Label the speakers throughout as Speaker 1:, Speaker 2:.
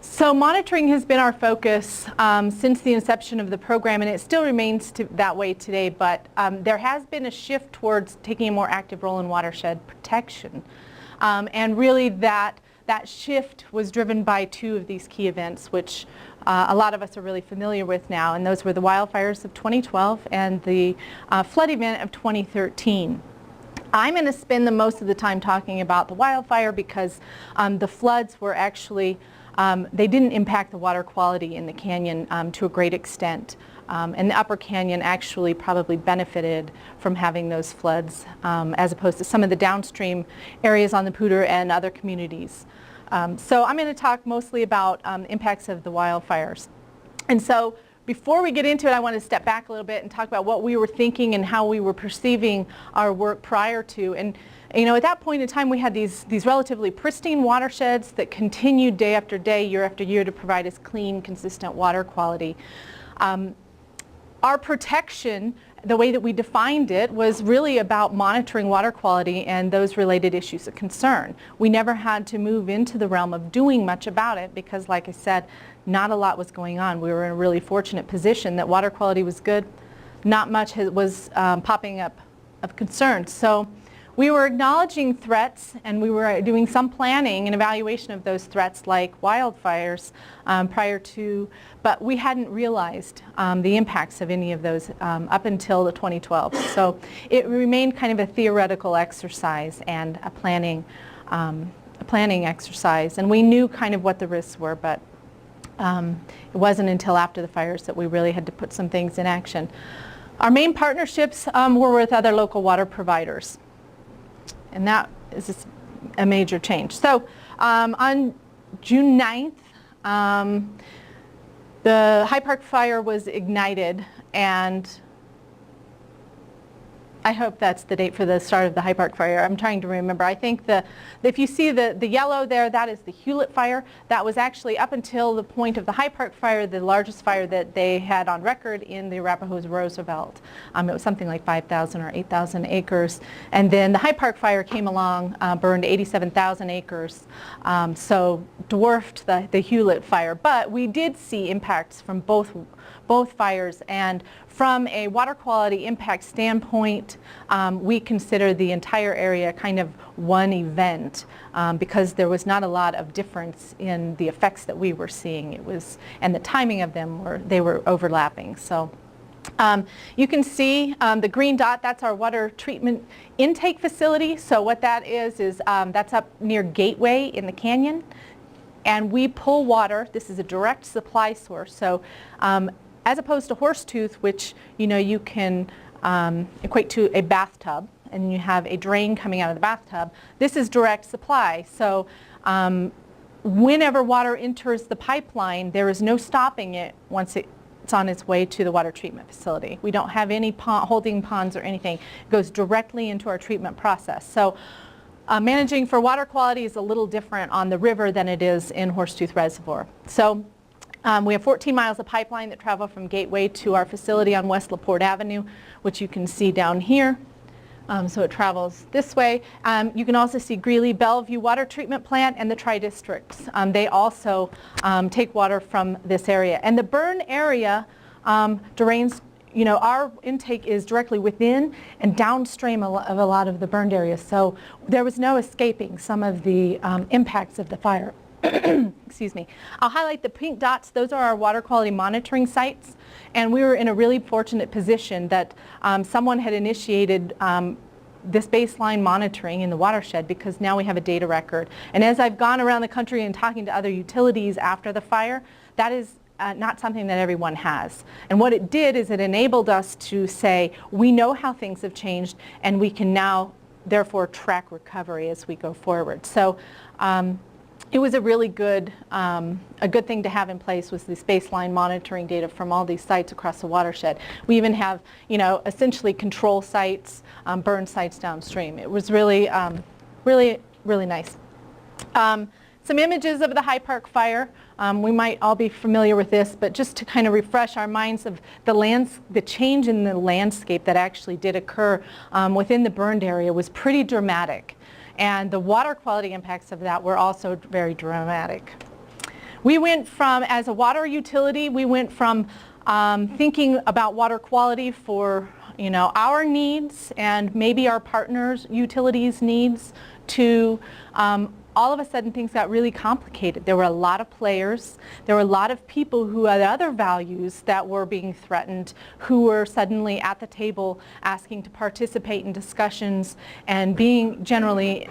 Speaker 1: So monitoring has been our focus since the inception of the program, and it still remains that way today, but there has been a shift towards taking a more active role in watershed protection. And really that shift was driven by two of these key events, which a lot of us are really familiar with now, and those were the wildfires of 2012 and the flood event of 2013. I'm going to spend the most of the time talking about the wildfire because the floods were actually they didn't impact the water quality in the canyon to a great extent. And the upper canyon actually probably benefited from having those floods as opposed to some of the downstream areas on the Poudre and other communities. So I'm going to talk mostly about impacts of the wildfires. And so before we get into it, I want to step back a little bit and talk about what we were thinking and how we were perceiving our work prior to. And you know, at that point in time, we had these relatively pristine watersheds that continued day after day, year after year to provide us clean, consistent water quality. Our protection, the way that we defined it, was really about monitoring water quality and those related issues of concern. We never had to move into the realm of doing much about it because, like I said, not a lot was going on. We were in a really fortunate position that water quality was good. Not much was popping up of concern. So we were acknowledging threats, and we were doing some planning and evaluation of those threats like wildfires prior to, but we hadn't realized the impacts of any of those up until the 2012. So it remained kind of a theoretical exercise and a planning exercise, and we knew kind of what the risks were, but it wasn't until after the fires that we really had to put some things in action. Our main partnerships were with other local water providers. And that is a major change. So on June 9th, the High Park fire was ignited, and I hope that's the date for the start of the High Park fire. I'm trying to remember. I think if you see the yellow there, that is the Hewlett fire. That was actually up until the point of the High Park fire, the largest fire that they had on record in the Arapahoe's Roosevelt. It was something like 5,000 or 8,000 acres. And then the High Park fire came along, burned 87,000 acres, so dwarfed the Hewlett fire. But we did see impacts from both fires, and from a water quality impact standpoint, we consider the entire area kind of one event because there was not a lot of difference in the effects that we were seeing. And the timing of them they were overlapping. So you can see the green dot, that's our water treatment intake facility. So what that is that's up near Gateway in the canyon, and we pull water. This is a direct supply source. So as opposed to Horsetooth, which you can equate to a bathtub, and you have a drain coming out of the bathtub, this is direct supply. So whenever water enters the pipeline, there is no stopping it once it's on its way to the water treatment facility. We don't have any holding ponds or anything. It goes directly into our treatment process. So managing for water quality is a little different on the river than it is in Horsetooth Reservoir. So we have 14 miles of pipeline that travel from Gateway to our facility on West LaPorte Avenue, which you can see down here. So it travels this way. You can also see Greeley Bellevue Water Treatment Plant and the Tri-Districts. They also take water from this area. And the burn area drains, our intake is directly within and downstream of a lot of the burned areas. So there was no escaping some of the impacts of the fire. Excuse me. I'll highlight the pink dots. Those are our water quality monitoring sites, and we were in a really fortunate position that someone had initiated this baseline monitoring in the watershed, because now we have a data record. And as I've gone around the country and talking to other utilities after the fire, that is not something that everyone has. And what it did is it enabled us to say, we know how things have changed, and we can now therefore track recovery as we go forward. So it was a really good thing to have in place, was this baseline monitoring data from all these sites across the watershed. We even have, essentially control sites, burn sites downstream. It was really, really nice. Some images of the High Park fire. We might all be familiar with this, but just to kind of refresh our minds of the change in the landscape that actually did occur within the burned area was pretty dramatic. And the water quality impacts of that were also very dramatic. We went from, as a water utility, we went from thinking about water quality for our needs and maybe our partners' utilities' needs to all of a sudden things got really complicated. There were a lot of players. There were a lot of people who had other values that were being threatened, who were suddenly at the table asking to participate in discussions and being generally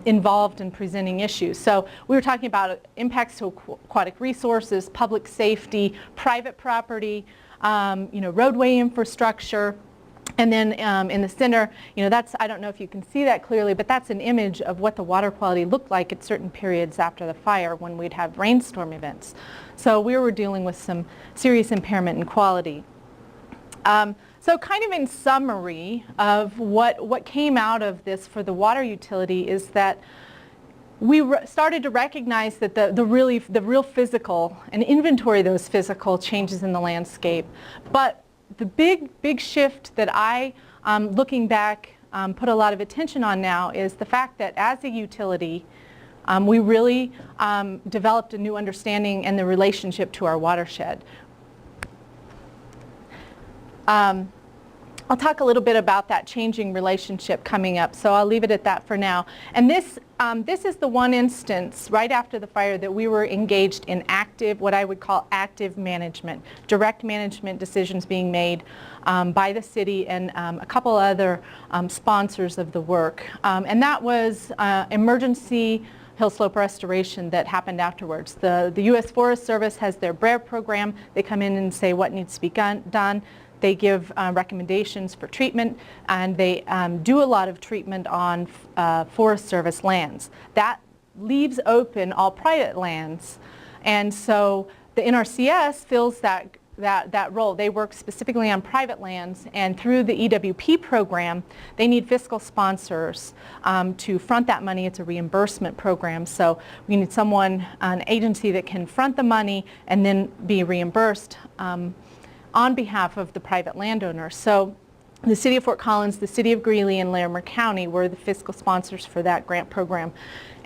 Speaker 1: involved in presenting issues. So we were talking about impacts to aquatic resources, public safety, private property, roadway infrastructure. And then in the center, that's, I don't know if you can see that clearly, but that's an image of what the water quality looked like at certain periods after the fire when we'd have rainstorm events. So we were dealing with some serious impairment in quality. So kind of in summary of what came out of this for the water utility is that we started to recognize that the real physical and inventory those physical changes in the landscape. But the big shift that I, looking back, put a lot of attention on now is the fact that as a utility, we really developed a new understanding and the relationship to our watershed. I'll talk a little bit about that changing relationship coming up, so I'll leave it at that for now. And this is the one instance right after the fire that we were engaged in what I would call active management, direct management decisions being made by the city and a couple other sponsors of the work. And that was emergency hill slope restoration that happened afterwards. The U.S. Forest Service has their BRER program. They come in and say what needs to be done. They give recommendations for treatment, and they do a lot of treatment on Forest Service lands. That leaves open all private lands, and so the NRCS fills that role. They work specifically on private lands, and through the EWP program, they need fiscal sponsors to front that money. It's a reimbursement program, so we need an agency that can front the money and then be reimbursed on behalf of the private landowner. So the City of Fort Collins, the City of Greeley, and Larimer County were the fiscal sponsors for that grant program.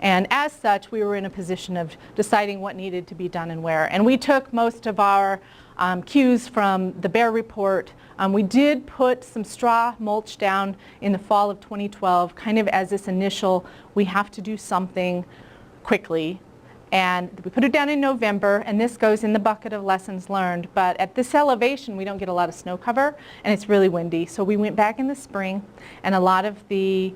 Speaker 1: And as such, we were in a position of deciding what needed to be done and where. And we took most of our cues from the BEAR report. We did put some straw mulch down in the fall of 2012, kind of as this initial, we have to do something quickly. And we put it down in November, and this goes in the bucket of lessons learned. But at this elevation, we don't get a lot of snow cover, and it's really windy. So we went back in the spring, and a lot of the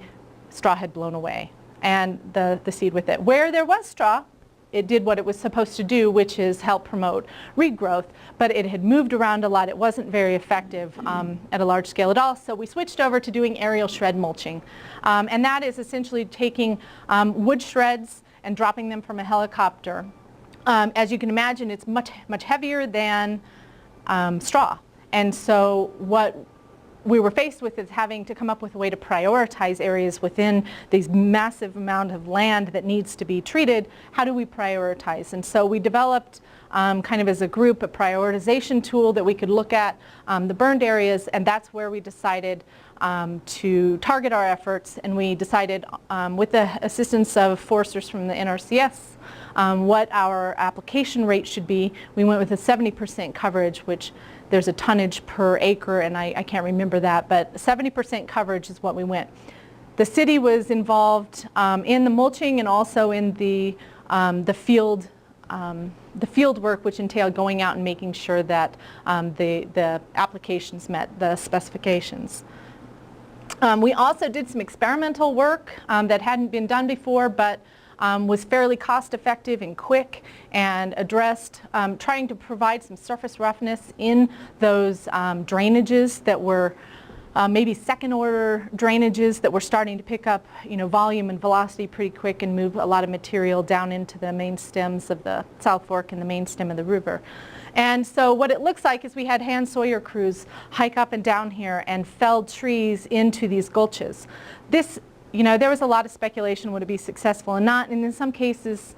Speaker 1: straw had blown away, and the seed with it. Where there was straw, it did what it was supposed to do, which is help promote reed growth, but it had moved around a lot. It wasn't very effective at a large scale at all, so we switched over to doing aerial shred mulching. And that is essentially taking wood shreds and dropping them from a helicopter. As you can imagine, it's much heavier than straw. And so what we were faced with is having to come up with a way to prioritize areas within these massive amount of land that needs to be treated. How do we prioritize? And so we developed kind of as a group a prioritization tool that we could look at the burned areas, and that's where we decided to target our efforts. And we decided with the assistance of foresters from the NRCS what our application rate should be. We went with a 70% coverage, which there's a tonnage per acre, and I can't remember that, but 70% coverage is what we went. The city was involved in the mulching and also in the field work, which entailed going out and making sure that the applications met the specifications. We also did some experimental work that hadn't been done before, but was fairly cost effective and quick, and addressed trying to provide some surface roughness in those drainages that were maybe second order drainages that were starting to pick up volume and velocity pretty quick and move a lot of material down into the main stems of the South Fork and the main stem of the river. And so what it looks like is we had hand sawyer crews hike up and down here and felled trees into these gulches. This you know, there was a lot of speculation, would it be successful or not, and in some cases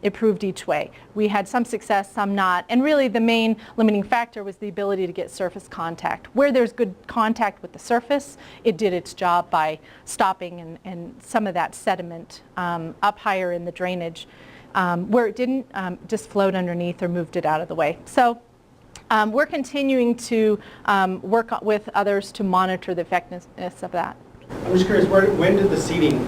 Speaker 1: it proved each way. We had some success, some not, and really the main limiting factor was the ability to get surface contact. Where there's good contact with the surface, it did its job by stopping and some of that sediment up higher in the drainage. Where it didn't, just flowed underneath or moved it out of the way. So we're continuing to work with others to monitor the effectiveness of that.
Speaker 2: I'm just curious, when did the seeding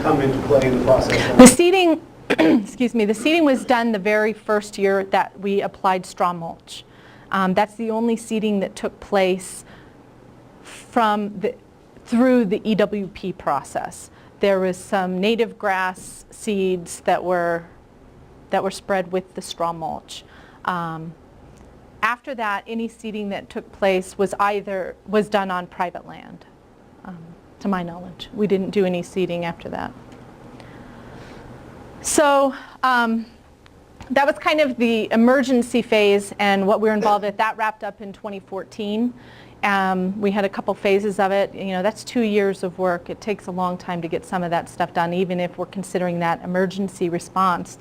Speaker 2: come into play in the process?
Speaker 1: The seeding, excuse me, the seeding was done the very first year that we applied straw mulch. That's the only seeding that took place through the EWP process. There was some native grass seeds that were spread with the straw mulch. After that, any seeding that took place was done on private land. To my knowledge. We didn't do any seeding after that. So that was kind of the emergency phase and what we were involved with. That wrapped up in 2014. We had a couple phases of it. You know, that's 2 years of work. It takes a long time to get some of that stuff done, even if we're considering that emergency response.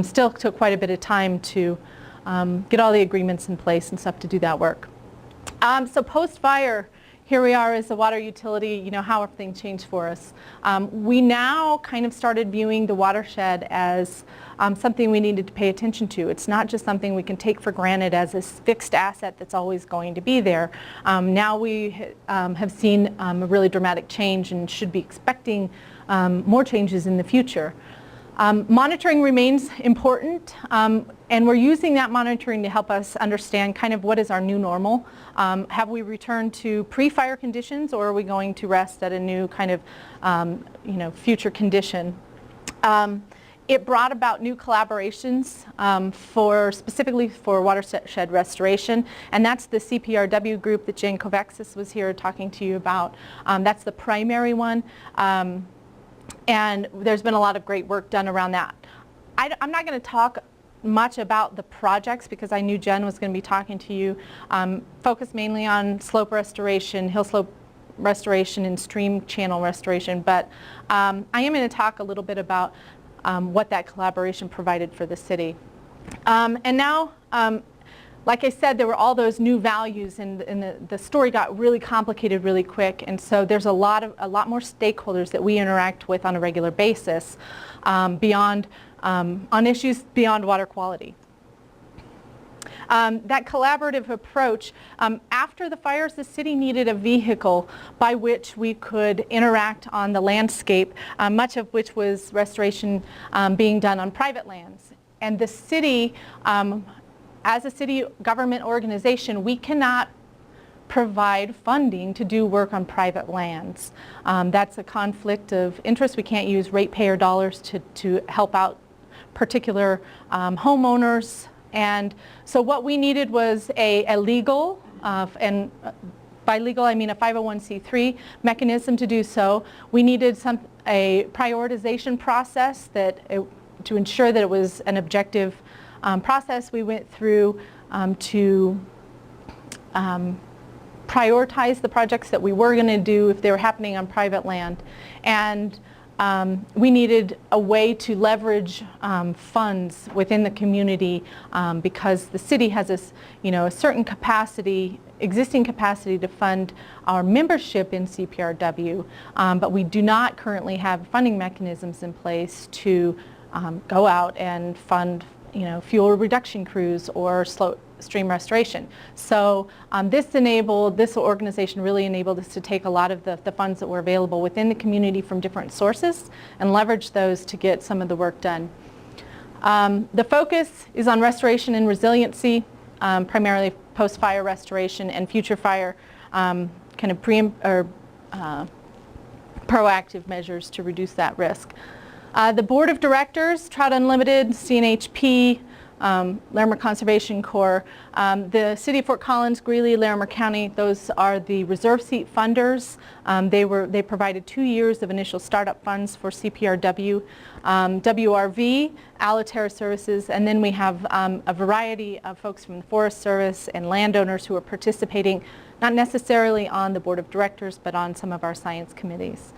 Speaker 1: Still took quite a bit of time to get all the agreements in place and stuff to do that work. So post-fire, here we are as a water utility, you know, how everything changed for us. We now kind of started viewing the watershed as something we needed to pay attention to. It's not just something we can take for granted as a fixed asset that's always going to be there. Now we have seen a really dramatic change and should be expecting more changes in the future. Monitoring remains important, and we're using that monitoring to help us understand kind of what is our new normal. Have we returned to pre-fire conditions, or are we going to rest at a new kind of you know, future condition? It brought about new collaborations specifically for watershed restoration, and that's the CPRW group that Jane Kovexis was here talking to you about. That's the primary one. And there's been a lot of great work done around that. I'm not going to talk much about the projects because I knew Jen was going to be talking to you. Focus mainly on slope restoration, hill slope restoration, and stream channel restoration. But I am going to talk a little bit about what that collaboration provided for the city. And now, like I said, there were all those new values, and the story got really complicated really quick, and so there's a lot more stakeholders that we interact with on a regular basis on issues beyond water quality. That collaborative approach, after the fires, the city needed a vehicle by which we could interact on the landscape, much of which was restoration being done on private lands. And the city, as a city government organization, we cannot provide funding to do work on private lands. That's a conflict of interest. We can't use ratepayer dollars to help out particular homeowners. And so what we needed was a legal, and by legal I mean a 501c3 mechanism to do so. We needed a prioritization process to ensure that it was an objective process we went through to prioritize the projects that we were going to do if they were happening on private land. And we needed a way to leverage funds within the community because the city has this, you know, a certain capacity, existing capacity to fund our membership in CPRW, but we do not currently have funding mechanisms in place to go out and fund, you know, fuel reduction crews or stream restoration. So this organization really enabled us to take a lot of the funds that were available within the community from different sources and leverage those to get some of the work done. The focus is on restoration and resiliency, primarily post-fire restoration and future fire kind of proactive measures to reduce that risk. The Board of Directors, Trout Unlimited, CNHP, Larimer Conservation Corps, the City of Fort Collins, Greeley, Larimer County, those are the reserve seat funders. They provided 2 years of initial startup funds for CPRW, WRV, Alaterra Services, and then we have a variety of folks from the Forest Service and landowners who are participating, not necessarily on the Board of Directors, but on some of our science committees.